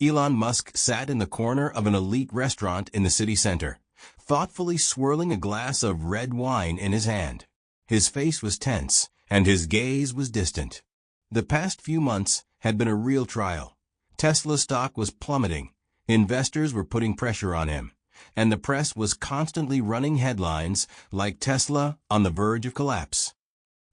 Elon Musk sat in the corner of an elite restaurant in the city center, thoughtfully swirling a glass of red wine in his hand. His face was tense, and his gaze was distant. The past few months had been a real trial. Tesla stock was plummeting, investors were putting pressure on him, and the press was constantly running headlines like "Tesla on the verge of collapse."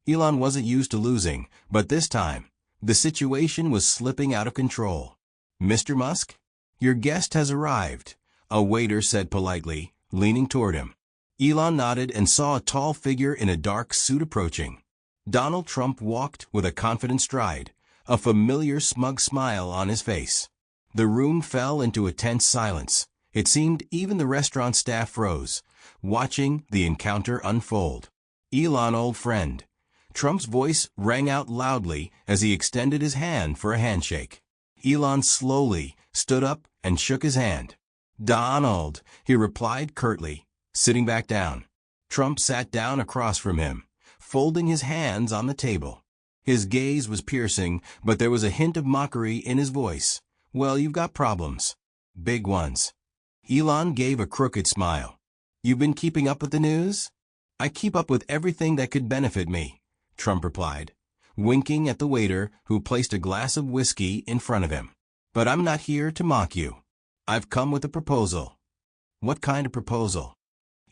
Elon wasn't used to losing, but this time, the situation was slipping out of control. "Mr. Musk, your guest has arrived," a waiter said politely, leaning toward him. Elon nodded and saw a tall figure in a dark suit approaching. Donald Trump walked with a confident stride, a familiar smug smile on his face. The room fell into a tense silence. It seemed even the restaurant staff froze, watching the encounter unfold. "Elon, old friend." Trump's voice rang out loudly as he extended his hand for a handshake. Elon slowly stood up and shook his hand. "Donald," he replied curtly, sitting back down. Trump sat down across from him, folding his hands on the table. His gaze was piercing, but there was a hint of mockery in his voice. "Well, you've got problems. Big ones." Elon gave a crooked smile. "You've been keeping up with the news?" "I keep up with everything that could benefit me," Trump replied, winking at the waiter who placed a glass of whiskey in front of him. "But I'm not here to mock you. I've come with a proposal." "What kind of proposal?"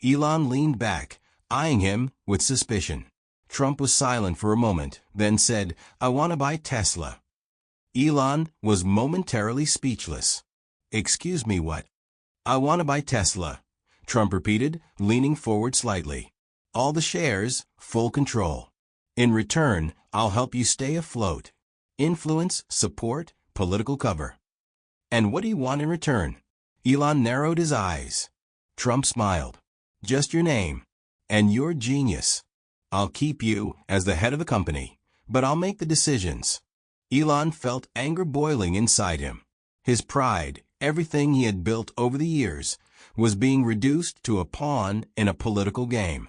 Elon leaned back, eyeing him with suspicion. Trump was silent for a moment, then said, "I want to buy Tesla." Elon was momentarily speechless. "Excuse me, what?" "I want to buy Tesla," Trump repeated, leaning forward slightly. "All the shares, full control. In return, I'll help you stay afloat. Influence, support, political cover." "And what do you want in return?" Elon narrowed his eyes. Trump smiled. "Just your name. And your genius. I'll keep you as the head of the company, but I'll make the decisions." Elon felt anger boiling inside him. His pride, everything he had built over the years, was being reduced to a pawn in a political game.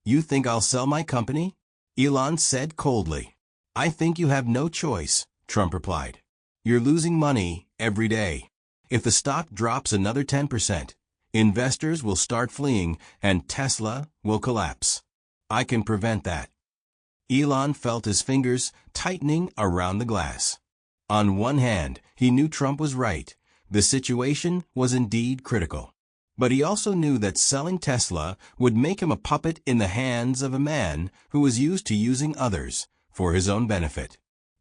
"You think I'll sell my company?" Elon said coldly. "I think you have no choice," Trump replied. "You're losing money every day. If the stock drops another 10%, investors will start fleeing and Tesla will collapse. I can prevent that." Elon felt his fingers tightening around the glass. On one hand, he knew Trump was right. The situation was indeed critical. But he also knew that selling Tesla would make him a puppet in the hands of a man who was used to using others for his own benefit.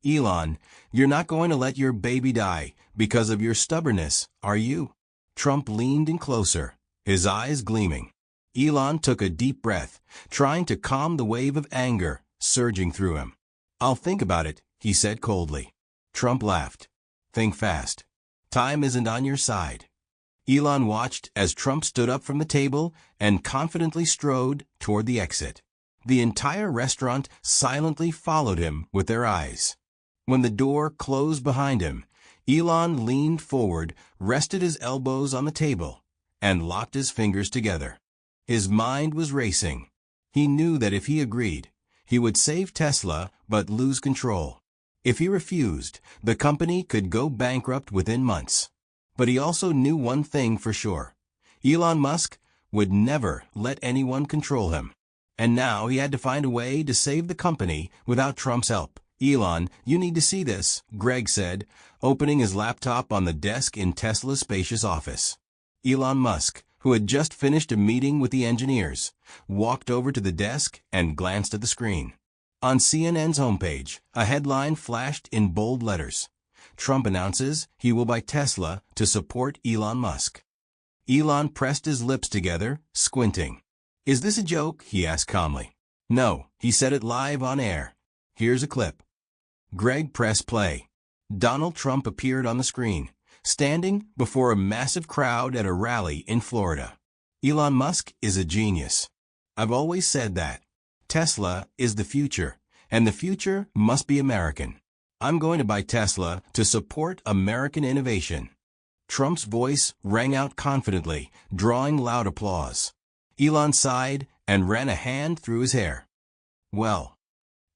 "Elon, you're not going to let your baby die because of your stubbornness, are you?" Trump leaned in closer, his eyes gleaming. Elon took a deep breath, trying to calm the wave of anger surging through him. "I'll think about it," he said coldly. Trump laughed. "Think fast. Time isn't on your side." Elon watched as Trump stood up from the table and confidently strode toward the exit. The entire restaurant silently followed him with their eyes. When the door closed behind him, Elon leaned forward, rested his elbows on the table, and locked his fingers together. His mind was racing. He knew that if he agreed, he would save Tesla but lose control. If he refused, the company could go bankrupt within months. But he also knew one thing for sure. Elon Musk would never let anyone control him. And now he had to find a way to save the company without Trump's help. "Elon, you need to see this," Greg said, opening his laptop on the desk in Tesla's spacious office. Elon Musk, who had just finished a meeting with the engineers, walked over to the desk and glanced at the screen. On CNN's homepage, a headline flashed in bold letters. "Trump announces he will buy Tesla to support Elon Musk." Elon pressed his lips together, squinting. "Is this a joke?" he asked calmly. "No," he said it live on air. "Here's a clip." Greg pressed play. Donald Trump appeared on the screen, standing before a massive crowd at a rally in Florida. "Elon Musk is a genius. I've always said that. Tesla is the future, and the future must be American. I'm going to buy Tesla to support American innovation." Trump's voice rang out confidently, drawing loud applause. Elon sighed and ran a hand through his hair. "Well,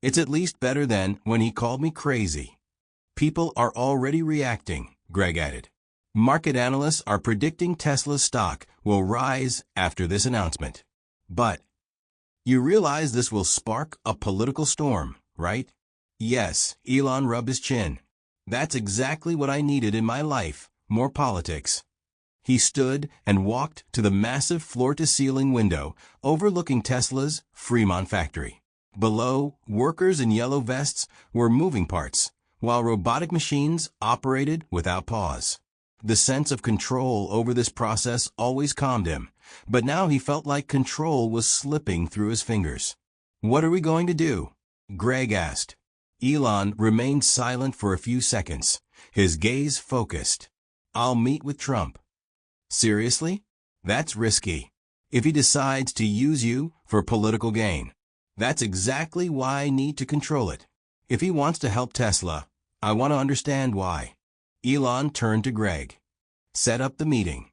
it's at least better than when he called me crazy." "People are already reacting," Greg added. Market analysts are predicting Tesla's stock will rise after this announcement. But you realize this will spark a political storm, right? Yes, Elon rubbed his chin. That's exactly what I needed in my life, more politics. He stood and walked to the massive floor-to-ceiling window overlooking Tesla's Fremont factory. Below, workers in yellow vests were moving parts, while robotic machines operated without pause. The sense of control over this process always calmed him, but now he felt like control was slipping through his fingers. "What are we going to do?" Greg asked. Elon remained silent for a few seconds, his gaze focused. "I'll meet with Trump." "Seriously? That's risky. If he decides to use you for political gain, that's exactly why I need to control it. If he wants to help Tesla, I want to understand why." Elon turned to Greg. "Set up the meeting."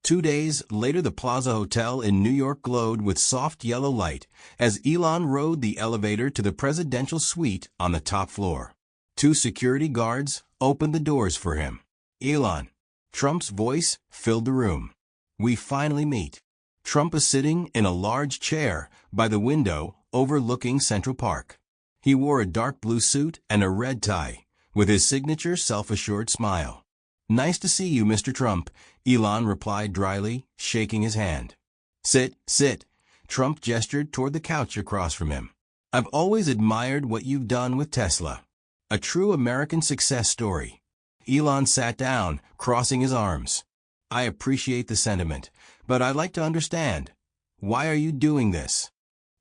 2 days later, the Plaza Hotel in New York glowed with soft yellow light as Elon rode the elevator to the presidential suite on the top floor. 2 security guards opened the doors for him. "Elon." Trump's voice filled the room. "We finally meet." Trump was sitting in a large chair by the window overlooking Central Park. He wore a dark blue suit and a red tie, with his signature self-assured smile. "Nice to see you, Mr. Trump," Elon replied dryly, shaking his hand. Sit. Trump gestured toward the couch across from him. "I've always admired what you've done with Tesla. A true American success story." Elon sat down, crossing his arms. "I appreciate the sentiment, but I'd like to understand. Why are you doing this?"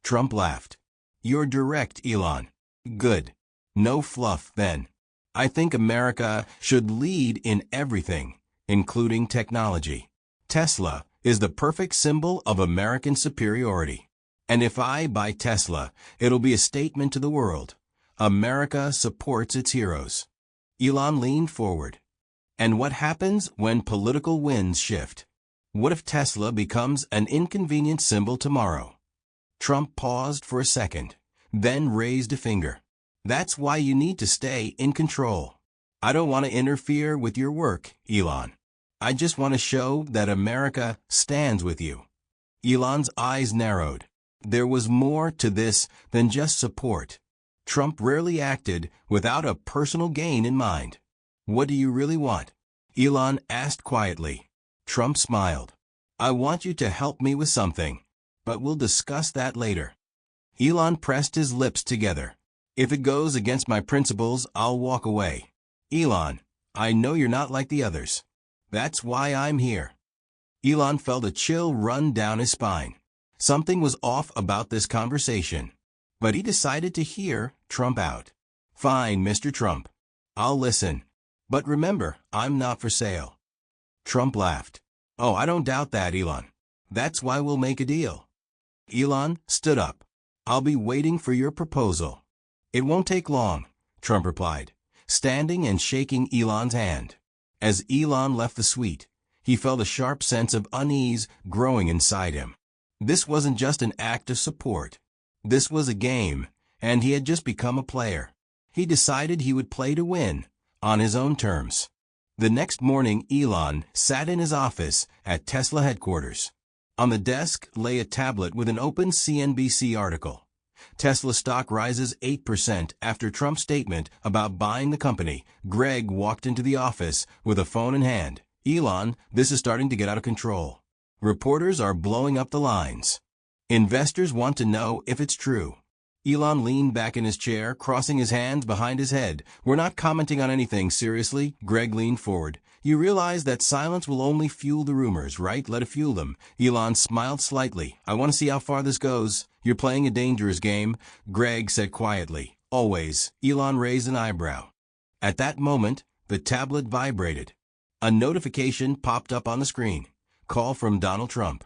Trump laughed. "You're direct, Elon." "Good. No fluff, then. I think America should lead in everything, including technology. Tesla is the perfect symbol of American superiority. And if I buy Tesla, it'll be a statement to the world. America supports its heroes." Elon leaned forward. "And what happens when political winds shift? What if Tesla becomes an inconvenient symbol tomorrow?" Trump paused for a second, then raised a finger. "That's why you need to stay in control. I don't want to interfere with your work, Elon. I just want to show that America stands with you." Elon's eyes narrowed. There was more to this than just support. Trump rarely acted without a personal gain in mind. "What do you really want?" Elon asked quietly. Trump smiled. "I want you to help me with something, but we'll discuss that later." Elon pressed his lips together. "If it goes against my principles, I'll walk away." "Elon, I know you're not like the others. That's why I'm here." Elon felt a chill run down his spine. Something was off about this conversation, but he decided to hear Trump out. "Fine, Mr. Trump. I'll listen. But remember, I'm not for sale." Trump laughed. "Oh, I don't doubt that, Elon. That's why we'll make a deal." Elon stood up. "I'll be waiting for your proposal." "It won't take long," Trump replied, standing and shaking Elon's hand. As Elon left the suite, he felt a sharp sense of unease growing inside him. This wasn't just an act of support. This was a game, and he had just become a player. He decided he would play to win, on his own terms. The next morning, Elon sat in his office at Tesla headquarters. On the desk lay a tablet with an open CNBC article. Tesla stock rises 8% after Trump's statement about buying the company. Greg walked into the office with a phone in hand. "Elon, this is starting to get out of control. Reporters are blowing up the lines. Investors want to know if it's true." Elon leaned back in his chair, crossing his hands behind his head. "We're not commenting on anything, seriously." Greg leaned forward. "You realize that silence will only fuel the rumors, right? Let it fuel them." Elon smiled slightly. "I want to see how far this goes. You're playing a dangerous game," Greg said quietly. "Always." Elon raised an eyebrow. At that moment, the tablet vibrated. A notification popped up on the screen. "Call from Donald Trump."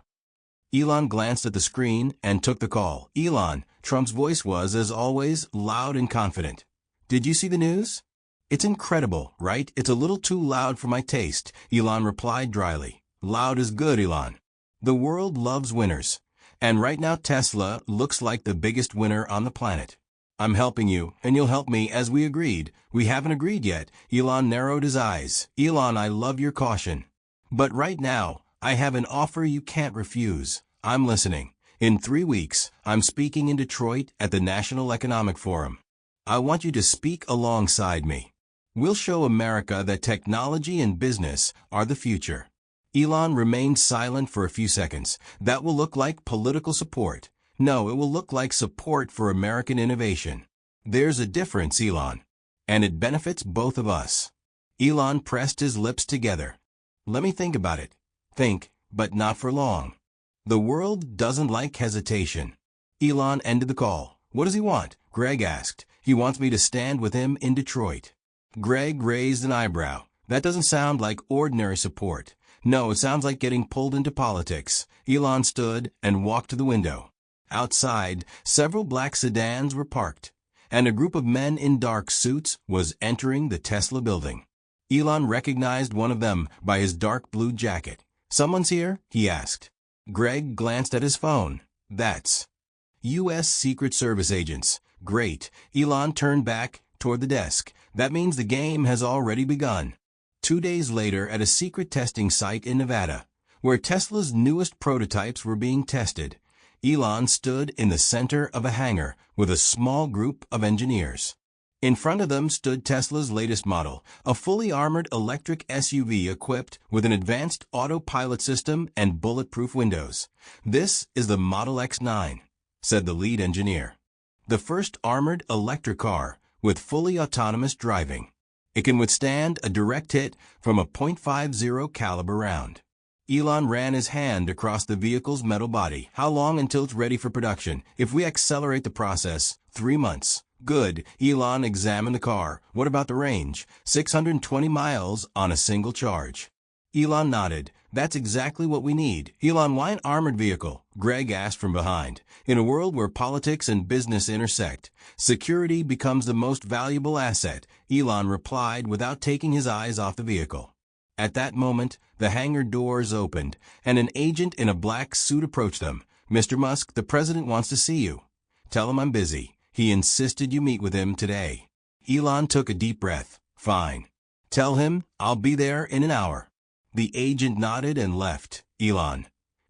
Elon glanced at the screen and took the call. "Elon," Trump's voice was, as always, loud and confident. "Did you see the news?" "It's incredible, right? It's a little too loud for my taste," Elon replied dryly. "Loud is good, Elon. The world loves winners. And right now Tesla looks like the biggest winner on the planet." I'm helping you, and you'll help me as we agreed. We haven't agreed yet. Elon narrowed his eyes. Elon, I love your caution. But right now, I have an offer you can't refuse. I'm listening. In 3 weeks, I'm speaking in Detroit at the National Economic Forum. I want you to speak alongside me. We'll show America that technology and business are the future. Elon remained silent for a few seconds. That will look like political support. No, it will look like support for American innovation. There's a difference, Elon. And it benefits both of us. Elon pressed his lips together. Let me think about it. Think, but not for long. The world doesn't like hesitation. Elon ended the call. What does he want? Greg asked. He wants me to stand with him in Detroit. Greg raised an eyebrow. That doesn't sound like ordinary support. No, it sounds like getting pulled into politics. Elon stood and walked to the window. Outside, several black sedans were parked, and a group of men in dark suits was entering the Tesla building. Elon recognized one of them by his dark blue jacket. Someone's here? He asked. Greg glanced at his phone. That's U.S. Secret Service agents. Great. Elon turned back toward the desk. That means the game has already begun. 2 days later, at a secret testing site in Nevada, where Tesla's newest prototypes were being tested, Elon stood in the center of a hangar with a small group of engineers. In front of them stood Tesla's latest model, a fully armored electric SUV equipped with an advanced autopilot system and bulletproof windows. This is the Model X9, said the lead engineer. The first armored electric car with fully autonomous driving. It can withstand a direct hit from a .50 caliber round. Elon ran his hand across the vehicle's metal body. How long until it's ready for production? If we accelerate the process, 3 months. Good. Elon examined the car. What about the range? 620 miles on a single charge. Elon nodded. That's exactly what we need. Elon, why an armored vehicle? Greg asked from behind. In a world where politics and business intersect, security becomes the most valuable asset, Elon replied without taking his eyes off the vehicle. At that moment, the hangar doors opened, and an agent in a black suit approached them. Mr. Musk, the president wants to see you. Tell him I'm busy. He insisted you meet with him today. Elon took a deep breath. Fine. Tell him I'll be there in an hour. The agent nodded and left. Elon.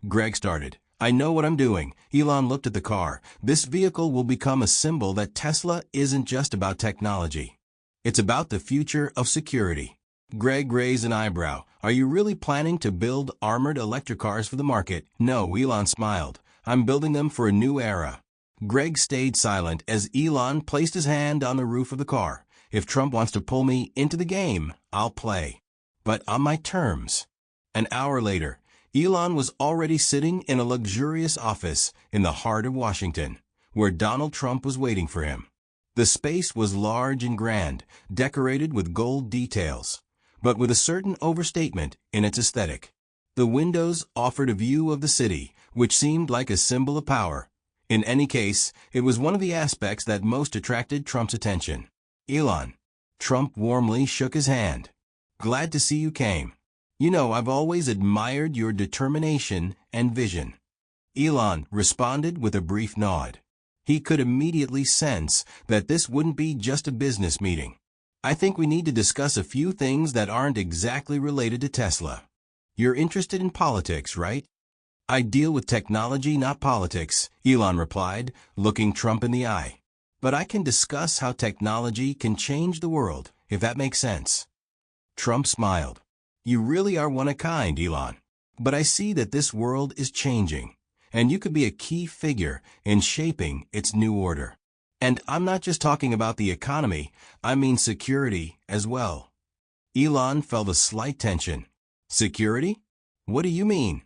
Greg started. I know what I'm doing. Elon looked at the car. This vehicle will become a symbol that Tesla isn't just about technology. It's about the future of security. Greg raised an eyebrow. Are you really planning to build armored electric cars for the market? No, Elon smiled. I'm building them for a new era. Greg stayed silent as Elon placed his hand on the roof of the car. If Trump wants to pull me into the game, I'll play. But on my terms. An hour later, Elon was already sitting in a luxurious office in the heart of Washington, where Donald Trump was waiting for him. The space was large and grand, decorated with gold details, but with a certain overstatement in its aesthetic. The windows offered a view of the city, which seemed like a symbol of power. In any case, it was one of the aspects that most attracted Trump's attention. Elon. Trump warmly shook his hand. Glad to see you came. You know, I've always admired your determination and vision. Elon responded with a brief nod. He could immediately sense that this wouldn't be just a business meeting. I think we need to discuss a few things that aren't exactly related to Tesla. You're interested in politics, right? I deal with technology, not politics, Elon replied, looking Trump in the eye. But I can discuss how technology can change the world, if that makes sense. Trump smiled. You really are one of a kind, Elon. But I see that this world is changing, and you could be a key figure in shaping its new order. And I'm not just talking about the economy, I mean security as well. Elon felt a slight tension. Security? What do you mean?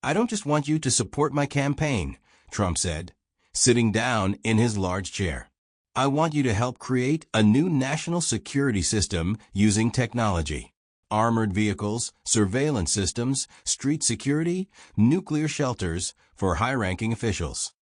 I don't just want you to support my campaign, Trump said, sitting down in his large chair. I want you to help create a new national security system using technology. Armored vehicles, surveillance systems, street security, nuclear shelters for high-ranking officials.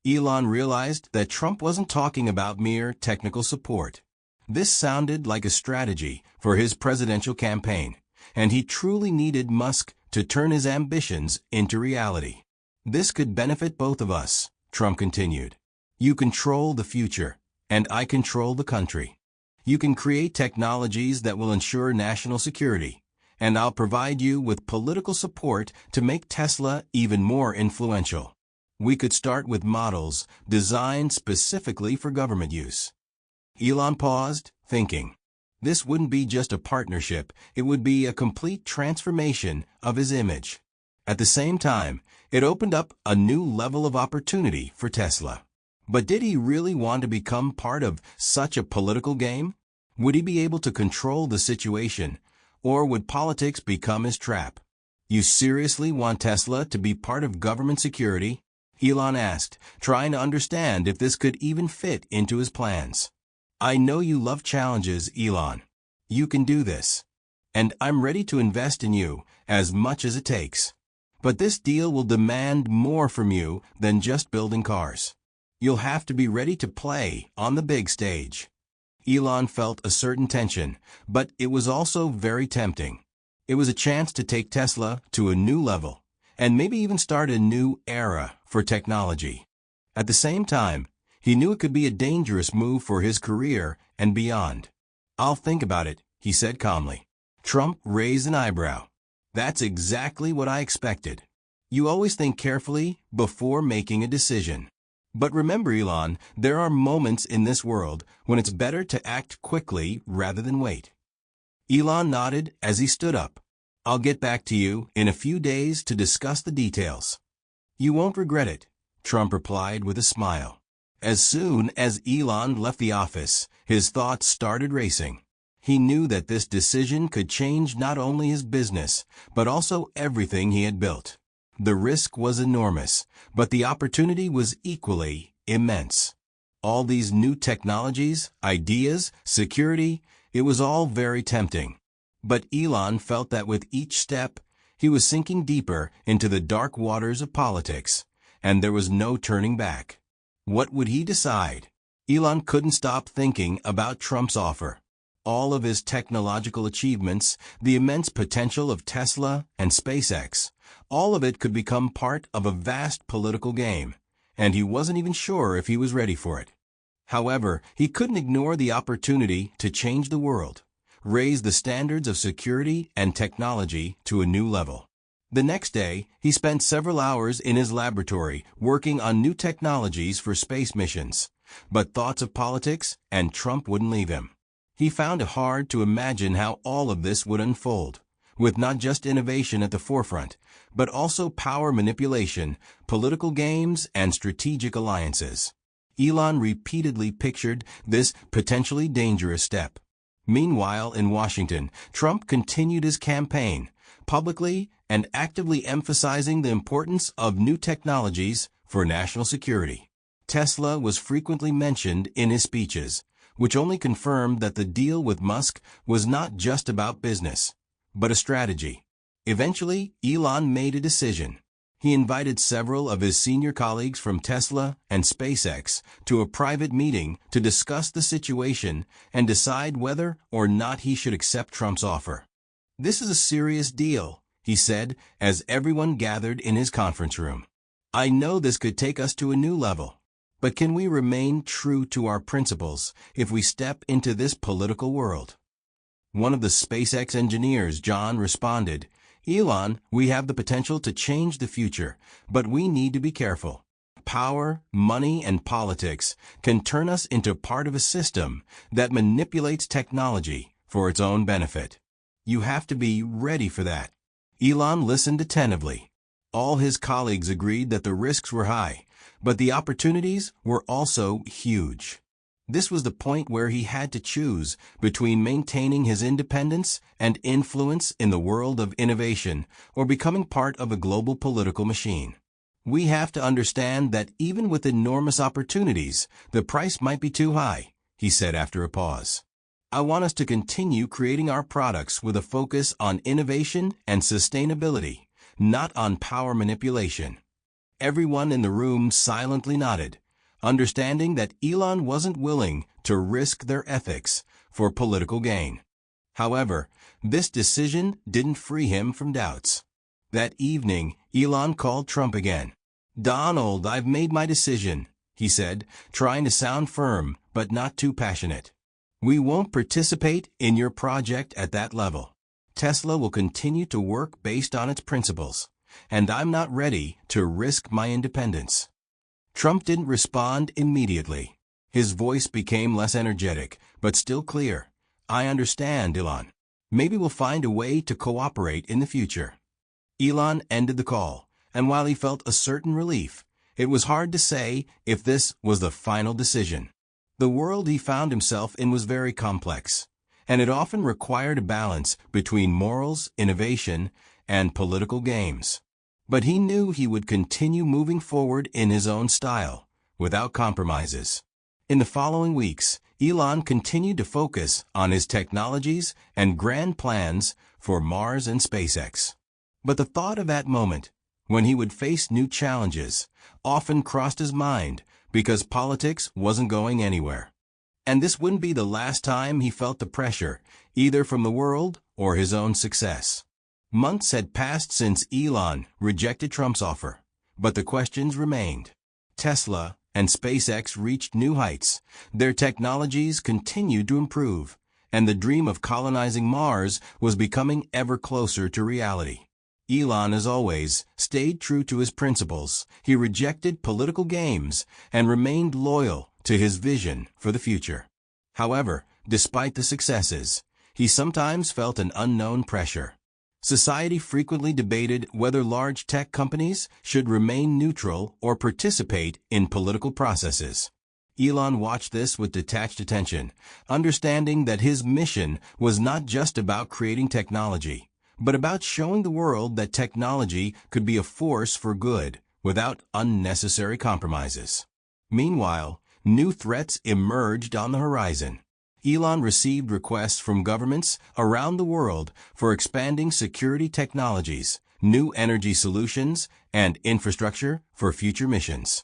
Elon realized that Trump wasn't talking about mere technical support. This sounded like a strategy for his presidential campaign, and he truly needed Musk to turn his ambitions into reality. This could benefit both of us, Trump continued. You control the future, and I control the country. You can create technologies that will ensure national security, and I'll provide you with political support to make Tesla even more influential. We could start with models designed specifically for government use." Elon paused, thinking. This wouldn't be just a partnership, it would be a complete transformation of his image. At the same time, it opened up a new level of opportunity for Tesla. But did he really want to become part of such a political game? Would he be able to control the situation, or would politics become his trap? "You seriously want Tesla to be part of government security?" Elon asked, trying to understand if this could even fit into his plans. "I know you love challenges, Elon. You can do this. And I'm ready to invest in you as much as it takes. But this deal will demand more from you than just building cars. You'll have to be ready to play on the big stage." Elon felt a certain tension, but it was also very tempting. It was a chance to take Tesla to a new level, and maybe even start a new era for technology. At the same time, he knew it could be a dangerous move for his career and beyond. "I'll think about it," he said calmly. Trump raised an eyebrow. "That's exactly what I expected. You always think carefully before making a decision. But remember, Elon, there are moments in this world when it's better to act quickly rather than wait." Elon nodded as he stood up. "I'll get back to you in a few days to discuss the details." "You won't regret it," Trump replied with a smile. As soon as Elon left the office, his thoughts started racing. He knew that this decision could change not only his business, but also everything he had built. The risk was enormous, but the opportunity was equally immense. All these new technologies, ideas, security, it was all very tempting. But Elon felt that with each step, he was sinking deeper into the dark waters of politics, and there was no turning back. What would he decide? Elon couldn't stop thinking about Trump's offer. All of his technological achievements, the immense potential of Tesla and SpaceX, all of it could become part of a vast political game, and he wasn't even sure if he was ready for it. However, he couldn't ignore the opportunity to change the world, raise the standards of security and technology to a new level. The next day, he spent several hours in his laboratory working on new technologies for space missions, but thoughts of politics and Trump wouldn't leave him. He found it hard to imagine how all of this would unfold, with not just innovation at the forefront, but also power manipulation, political games, and strategic alliances. Elon repeatedly pictured this potentially dangerous step. Meanwhile, in Washington, Trump continued his campaign, publicly and actively emphasizing the importance of new technologies for national security. Tesla was frequently mentioned in his speeches, which only confirmed that the deal with Musk was not just about business, but a strategy. Eventually, Elon made a decision. He invited several of his senior colleagues from Tesla and SpaceX to a private meeting to discuss the situation and decide whether or not he should accept Trump's offer. "This is a serious deal," he said as everyone gathered in his conference room. "I know this could take us to a new level, but can we remain true to our principles if we step into this political world?" One of the SpaceX engineers, John, responded, "Elon, we have the potential to change the future, but we need to be careful. Power, money, and politics can turn us into part of a system that manipulates technology for its own benefit. You have to be ready for that." Elon listened attentively. All his colleagues agreed that the risks were high, but the opportunities were also huge. This was the point where he had to choose between maintaining his independence and influence in the world of innovation or becoming part of a global political machine. "We have to understand that even with enormous opportunities, the price might be too high," he said after a pause. "I want us to continue creating our products with a focus on innovation and sustainability, not on power manipulation." Everyone in the room silently nodded, understanding that Elon wasn't willing to risk their ethics for political gain. However, this decision didn't free him from doubts. That evening, Elon called Trump again. "Donald, I've made my decision," he said, trying to sound firm but not too passionate. We won't participate in your project at that level. Tesla will continue to work based on its principles, and I'm not ready to risk my independence. Trump didn't respond immediately. His voice became less energetic, but still clear. I understand, Elon. Maybe we'll find a way to cooperate in the future. Elon ended the call, and while he felt a certain relief, it was hard to say if this was the final decision. The world he found himself in was very complex, and it often required a balance between morals, innovation, and political games. But he knew he would continue moving forward in his own style, without compromises. In the following weeks, Elon continued to focus on his technologies and grand plans for Mars and SpaceX. But the thought of that moment, when he would face new challenges, often crossed his mind because politics wasn't going anywhere. And this wouldn't be the last time he felt the pressure, either from the world or his own success. Months had passed since Elon rejected Trump's offer, but the questions remained. Tesla and SpaceX reached new heights. Their technologies continued to improve, and the dream of colonizing Mars was becoming ever closer to reality. Elon, as always, stayed true to his principles. He rejected political games and remained loyal to his vision for the future. However, despite the successes, he sometimes felt an unknown pressure. Society frequently debated whether large tech companies should remain neutral or participate in political processes. Elon watched this with detached attention, understanding that his mission was not just about creating technology, but about showing the world that technology could be a force for good without unnecessary compromises. Meanwhile, new threats emerged on the horizon. Elon received requests from governments around the world for expanding security technologies, new energy solutions, and infrastructure for future missions.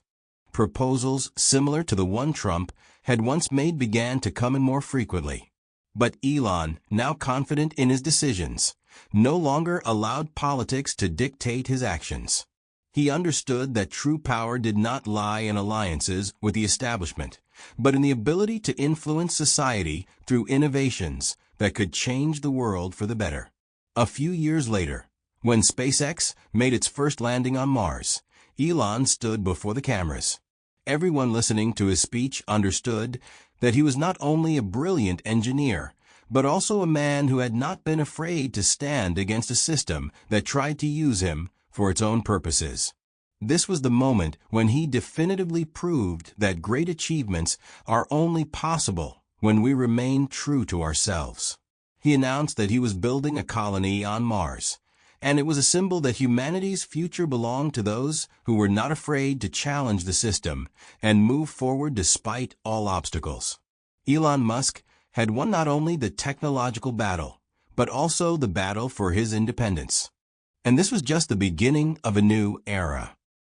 Proposals similar to the one Trump had once made began to come in more frequently. But Elon, now confident in his decisions, no longer allowed politics to dictate his actions. He understood that true power did not lie in alliances with the establishment, but in the ability to influence society through innovations that could change the world for the better. A few years later, when SpaceX made its first landing on Mars, Elon stood before the cameras. Everyone listening to his speech understood that he was not only a brilliant engineer, but also a man who had not been afraid to stand against a system that tried to use him for its own purposes. This was the moment when he definitively proved that great achievements are only possible when we remain true to ourselves. He announced that he was building a colony on Mars, and it was a symbol that humanity's future belonged to those who were not afraid to challenge the system and move forward despite all obstacles. Elon Musk had won not only the technological battle, but also the battle for his independence. And this was just the beginning of a new era.